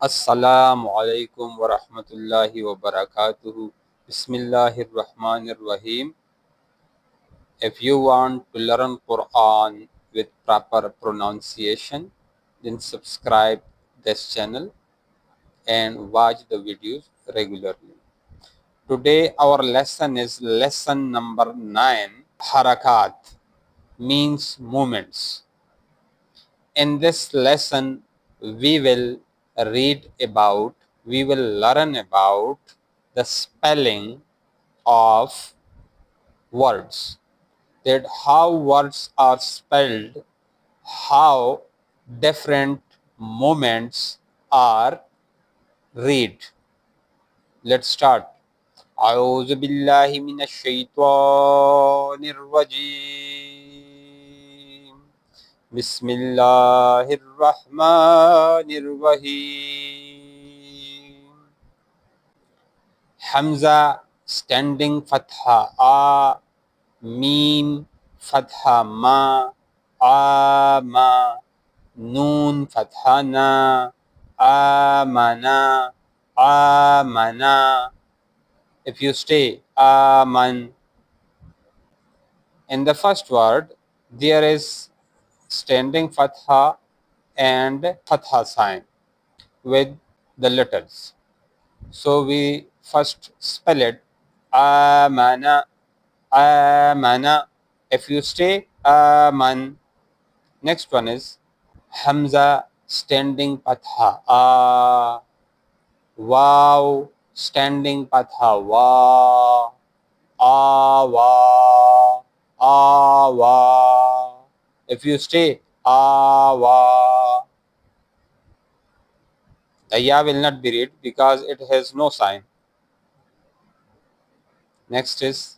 Assalamu alaikum wa rahmatullahi wa barakatuhu. Bismillahir Rahmanir Rahim. If you want to learn Quran with proper pronunciation, then subscribe this channel and watch the videos regularly. Today our lesson is lesson number 9. Harakaat means movements. In this lesson, we will learn about the spelling of words, that how words are spelled, how different movements are read. Let's start. أعوذ بالله من الشيطان الرجيم بسم الله الرحمن الرحيم. Hamza standing fatha a, mim fatha ma, ama, noon fatha na, amana, amana. If you stay aman, in the first word there is standing fatha and fatha sign with the letters. So we first spell it amana, amana. If you stay aman, next one is hamza standing fatha a, wow standing fatha wa, awa, awa. If you stay awa, the ya will not be read because it has no sign. Next is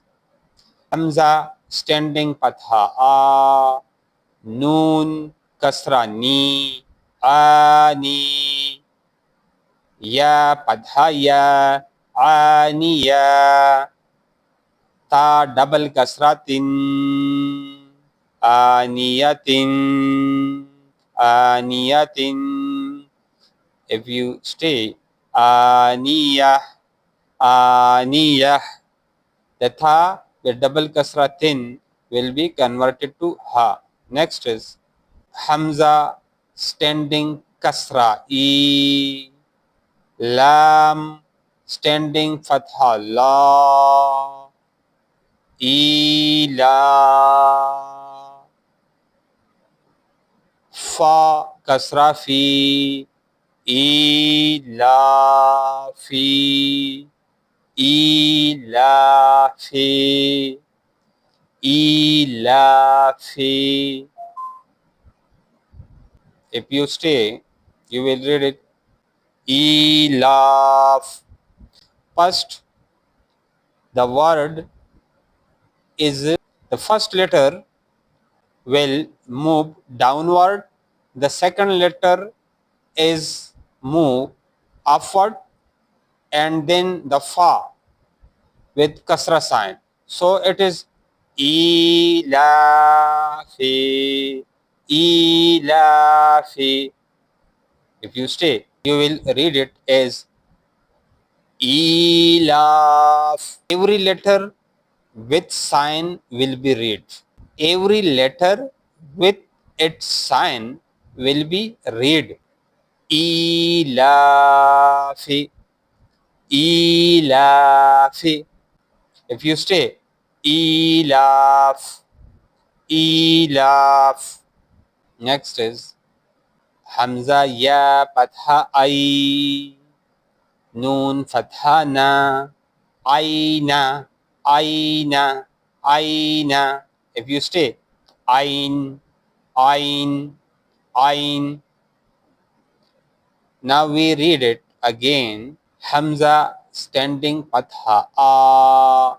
hamza standing fatha a, noon kasra ni, ani, ya fatha ya, aniya, ta double kasra tin, aniyatin, aniyatin. If you stay aniyah, aniyah, the tha, the double kasra tin will be converted to ha. Next is hamza standing kasra e, lam standing fatha la, ila, fa kasra fi, ilafi, ilafi, ilafi. If you stay, you will read it ilaf. First, the word is the first letter will move downward. The second letter is move upward, and then the fa with kasra sign. So it is ilafi, ilafi. If you stay, you will read it as ilaf. Every letter with sign will be read. Every letter with its sign will be read. Ilafi, ilafi. If you stay, ilaf, ilaf. Next is hamza ya fatha ay, noon fatha na, aina, aina, aina. If you stay, ain, ain, ain. Now we read it again. Hamza standing fatha a,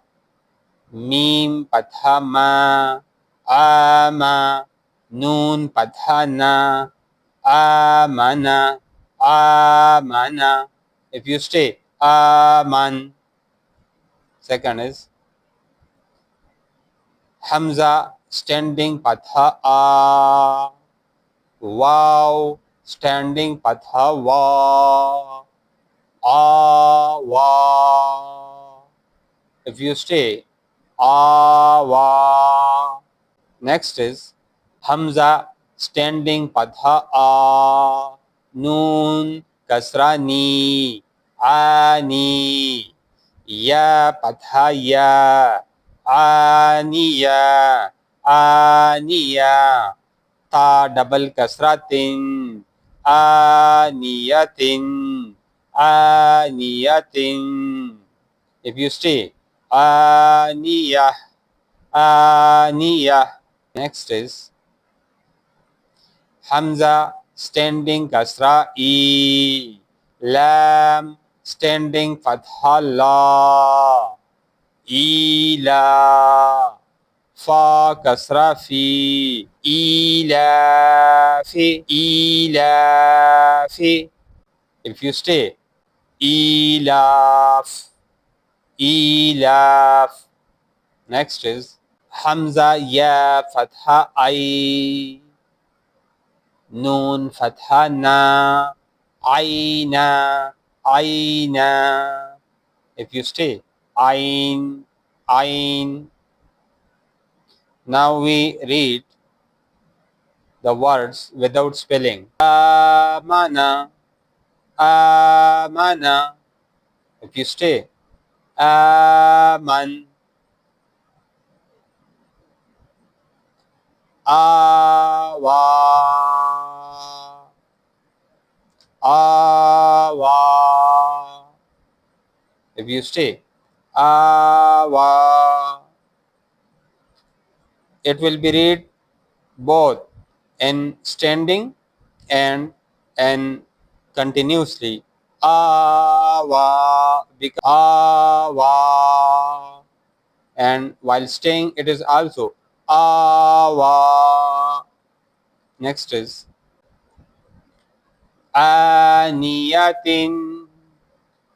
mim fatha ma, ama, noon fatha na, amana, amana. If you stay, aman. Second is hamza standing fatha a, wow standing Fatha wa, wa. If you stay wa. Next is Hamza standing Fatha a, Noon Kasra ni, ani. Ya Fatha ya, aniya, aniya. Ta double kasratin, aniyatin, aniyatin. If you stay aniyah, aniyah. Next is Hamza standing kasra e, lam standing fatha la, ila. Fa kasra fi, ilafi, ilafi. If you stay ilaf, ilaf. Next is Hamza ya fatha I, Noon fatha na, aina, aina. If you stay ain, ain. Now we read the words without spelling. Amana, amana. If you stay aman, awa, awa. If you stay awa, it will be read both in standing and continuously. Awa, awa. And while staying, it is also awa. Next is aniyatin,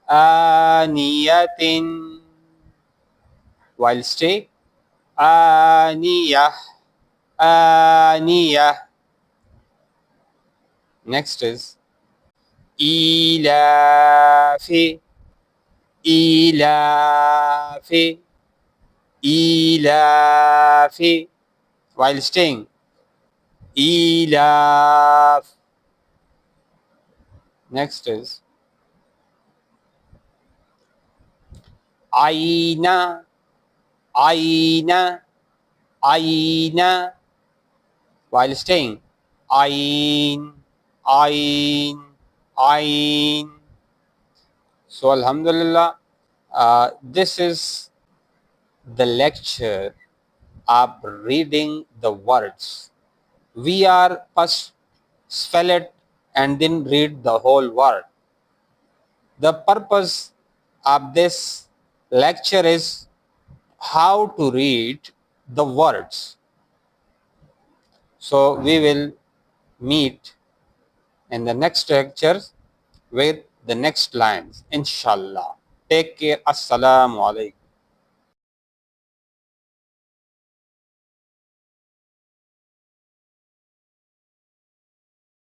aniyatin. While stay, aniyah, aniyah. Next is ilafi, ilafi, ilafi. While staying, ilaf. Next is aina, aina, aina. While staying, ain, ain, ain. So alhamdulillah, this is the lecture of reading the words. We are first spell it and then read the whole word. The purpose of this lecture is how to read the words. So we will meet in the next lectures with the next lines, inshallah. Take care. Assalamu alaikum.